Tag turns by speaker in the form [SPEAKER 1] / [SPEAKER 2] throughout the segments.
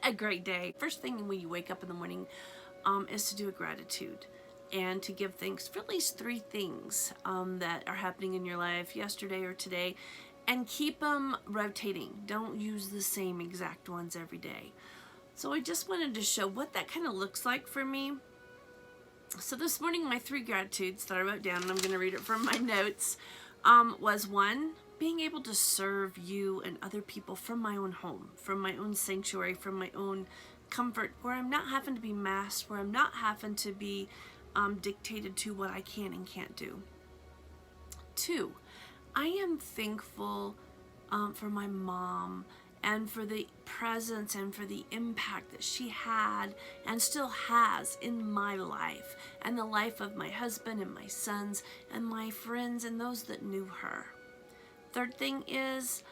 [SPEAKER 1] a great day. First thing when you wake up in the morning is to do a gratitude and to give thanks for at least 3 things that are happening in your life yesterday or today, and keep them rotating. Don't use the same exact ones every day. So I just wanted to show what that kind of looks like for me. So this morning, my 3 gratitudes that I wrote down, and I'm going to read it from my notes, was 1, being able to serve you and other people from my own home, from my own sanctuary, from my own comfort, where I'm not having to be masked, where I'm not having to be dictated to what I can and can't do. 2, I am thankful for my mom and for the presence and for the impact that she had and still has in my life and the life of my husband and my sons and my friends and those that knew her. 3rd thing is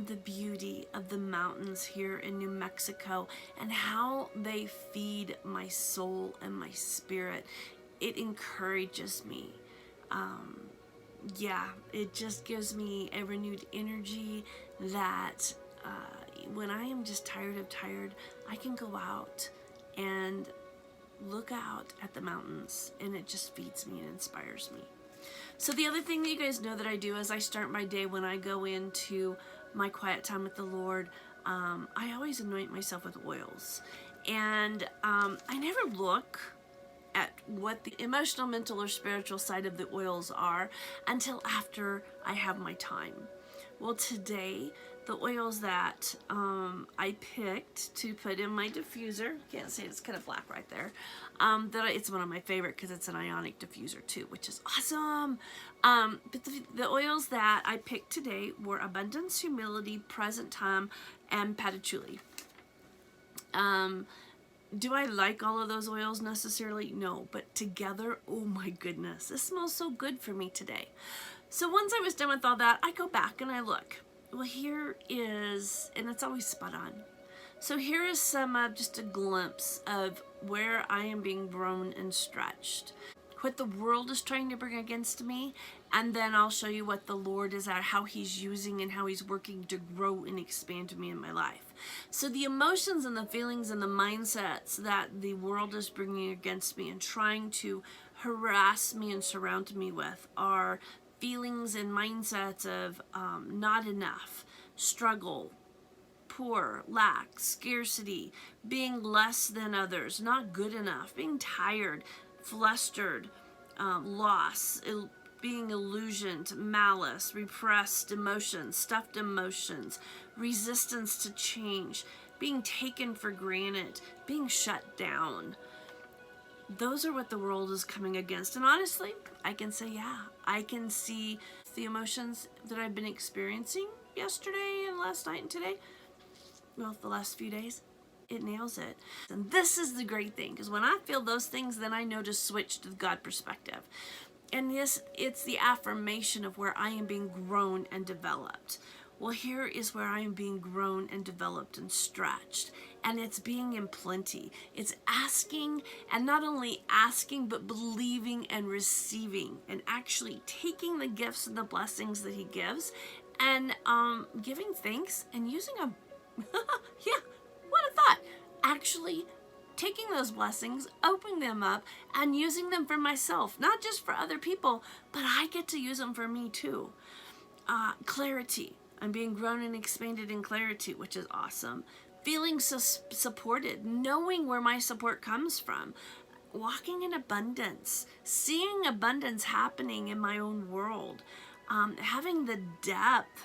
[SPEAKER 1] the beauty of the mountains here in New Mexico and how they feed my soul and my spirit. It encourages me. It just gives me a renewed energy that when I am just tired, I can go out and look out at the mountains, and it just feeds me and inspires me. So the other thing that you guys know that I do is I start my day when I go into my quiet time with the Lord. I always anoint myself with oils, and I never look at what the emotional, mental, or spiritual side of the oils are until after I have my time. Well, today, the oils that I picked to put in my diffuser, can't see it, it's kind of black right there, it's one of my favorite because it's an ionic diffuser too, which is awesome. But the oils that I picked today were abundance, humility, present time, and patchouli. Do I like all of those oils necessarily? No, but together, oh my goodness, this smells so good for me today. So once I was done with all that, I go back and I look. Well, here is, and it's always spot on. So here is just a glimpse of where I am being grown and stretched, what the world is trying to bring against me, and then I'll show you what the Lord is at, how He's using and how He's working to grow and expand me in my life. So the emotions and the feelings and the mindsets that the world is bringing against me and trying to harass me and surround me with are feelings and mindsets of not enough, struggle, poor, lack, scarcity, being less than others, not good enough, being tired, flustered, loss, being illusioned, malice, repressed emotions, stuffed emotions, resistance to change, being taken for granted, being shut down. Those are what the world is coming against. And honestly, I can say, yeah, I can see the emotions that I've been experiencing yesterday and last night and today. Well, the last few days, it nails it. And this is the great thing, because when I feel those things, then I know to switch to the God perspective. And it's the affirmation of where I am being grown and developed. Well, here is where I am being grown and developed and stretched. And it's being in plenty. It's asking, and not only asking, but believing and receiving, and actually taking the gifts and the blessings that He gives, and giving thanks and using them. Yeah, what a thought. Actually taking those blessings, opening them up, and using them for myself. Not just for other people, but I get to use them for me too. Clarity. I'm being grown and expanded in clarity, which is awesome. Feeling so supported, knowing where my support comes from. Walking in abundance, seeing abundance happening in my own world. Having the depth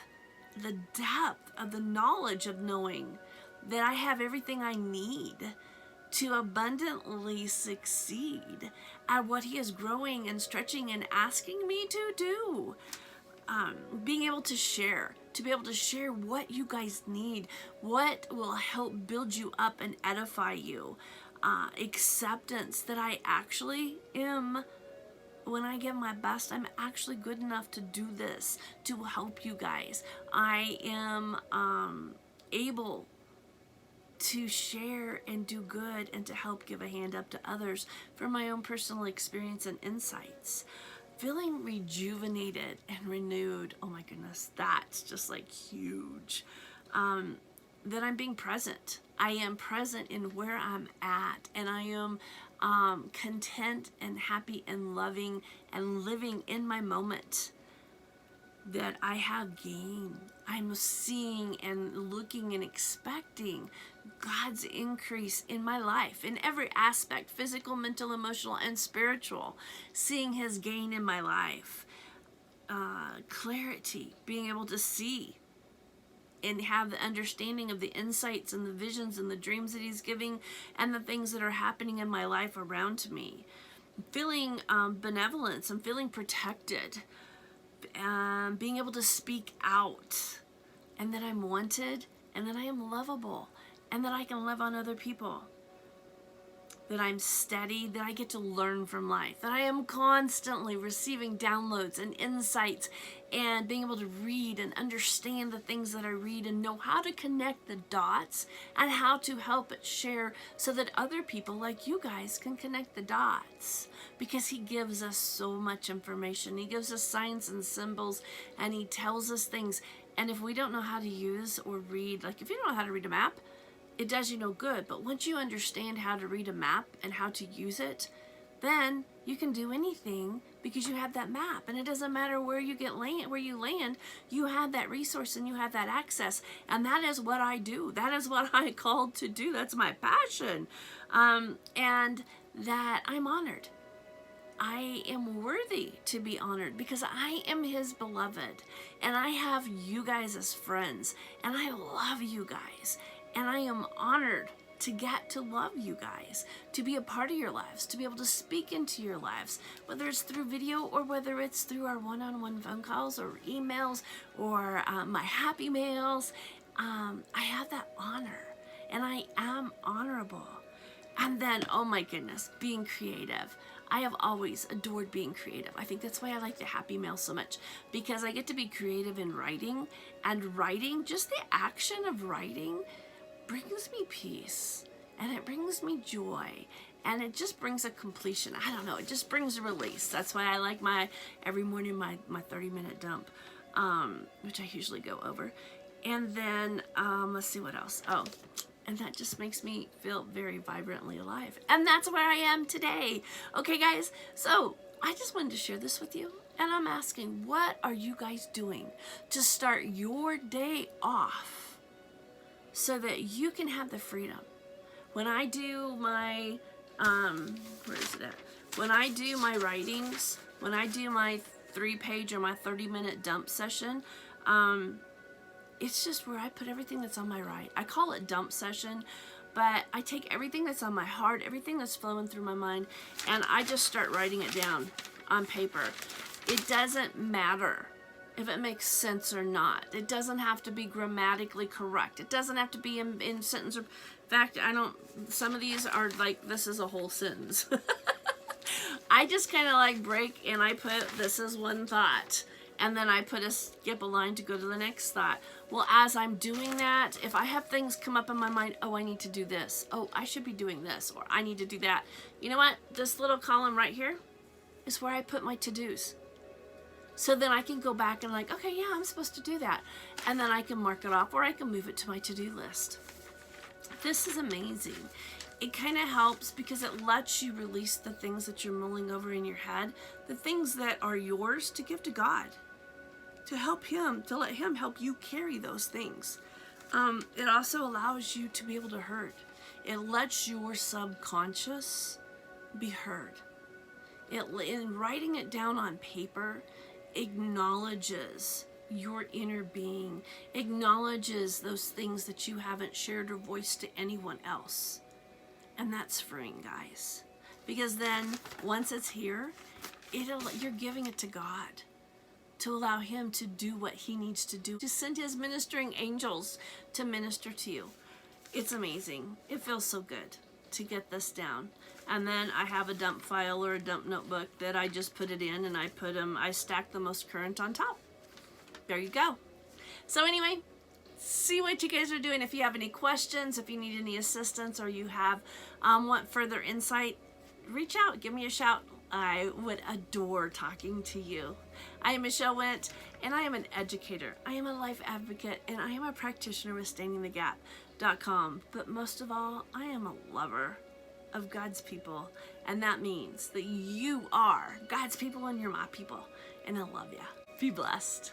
[SPEAKER 1] of the knowledge of knowing that I have everything I need to abundantly succeed at what He is growing and stretching and asking me to do. Being able to be able to share what you guys need, what will help build you up and edify you. Acceptance that I actually am, when I give my best, I'm actually good enough to do this, to help you guys. I am able to share and do good and to help give a hand up to others from my own personal experience and insights. Feeling rejuvenated and renewed. Oh my goodness, that's just like huge. That I'm being present I am present in where I'm at, and I am content and happy and loving and living in my moment. That I have gain. I'm seeing and looking and expecting God's increase in my life in every aspect, physical, mental, emotional, and spiritual. Seeing his gain in my life. Clarity, being able to see and have the understanding of the insights and the visions and the dreams that he's giving and the things that are happening in my life around me. Feeling benevolence. I'm feeling protected. Being able to speak out, and that I'm wanted, and that I am lovable, and that I can love on other people, that I'm steady, that I get to learn from life, that I am constantly receiving downloads and insights, and being able to read and understand the things that I read and know how to connect the dots and how to help it share so that other people like you guys can connect the dots. Because he gives us so much information. He gives us signs and symbols, and he tells us things. And if we don't know how to use or read, like if you don't know how to read a map, it does you no good. But once you understand how to read a map and how to use it, then you can do anything because you have that map. And it doesn't matter where you land, you have that resource and you have that access. And that is what I do. That is what I'm called to do. That's my passion. And that I'm honored. I am worthy to be honored because I am his beloved, and I have you guys as friends, and I love you guys, and I am honored to get to love you guys, to be a part of your lives, to be able to speak into your lives, whether it's through video or whether it's through our one-on-one phone calls or emails or my happy mails. I have that honor, and I am honorable. And then, oh my goodness, being creative. I have always adored being creative. I think that's why I like the happy mail so much, because I get to be creative in writing, and writing, just the action of writing, brings me peace, and it brings me joy, and it just brings a completion. I don't know, it just brings a release. That's why I like every morning my 30-minute dump, which I usually go over. And then, let's see what else. Oh, and that just makes me feel very vibrantly alive. And that's where I am today. Okay, guys, so I just wanted to share this with you. And I'm asking, what are you guys doing to start your day off so that you can have the freedom? When I do my, where is it at? When I do my writings, when I do my 3-page or my 30-minute dump session, it's just where I put everything that's on my right. I call it dump session, but I take everything that's on my heart, everything that's flowing through my mind, and I just start writing it down on paper. It doesn't matter if it makes sense or not. It doesn't have to be grammatically correct. It doesn't have to be in sentence. In fact, some of these are like, this is a whole sentence. I just kind of like break, and I put, this is one thought. And then I skip a line to go to the next thought. Well, as I'm doing that, if I have things come up in my mind, oh, I need to do this. Oh, I should be doing this, or I need to do that. You know what? This little column right here is where I put my to-dos. So then I can go back and like, okay, yeah, I'm supposed to do that. And then I can mark it off, or I can move it to my to-do list. This is amazing. It kind of helps because it lets you release the things that you're mulling over in your head, the things that are yours, to give to God, to help him, to let him help you carry those things. It also allows you to be able to hurt. It lets your subconscious be heard. In writing it down on paper, acknowledges your inner being, acknowledges those things that you haven't shared or voiced to anyone else. And that's freeing, guys. Because then, once it's here, you're giving it to God to allow him to do what he needs to do, to send his ministering angels to minister to you. It's amazing. It feels so good to get this down. And then I have a dump file or a dump notebook that I just put it in, and I stack the most current on top. There you go. So anyway, see what you guys are doing. If you have any questions, if you need any assistance, or you have want further insight, reach out, give me a shout. I would adore talking to you. I am Michelle Wendt, and I am an educator. I am a life advocate, and I am a practitioner with Standing the Gap. www.god'speople.com. But most of all, I am a lover of God's people, and that means that you are God's people and you're my people, and I love you. Be blessed.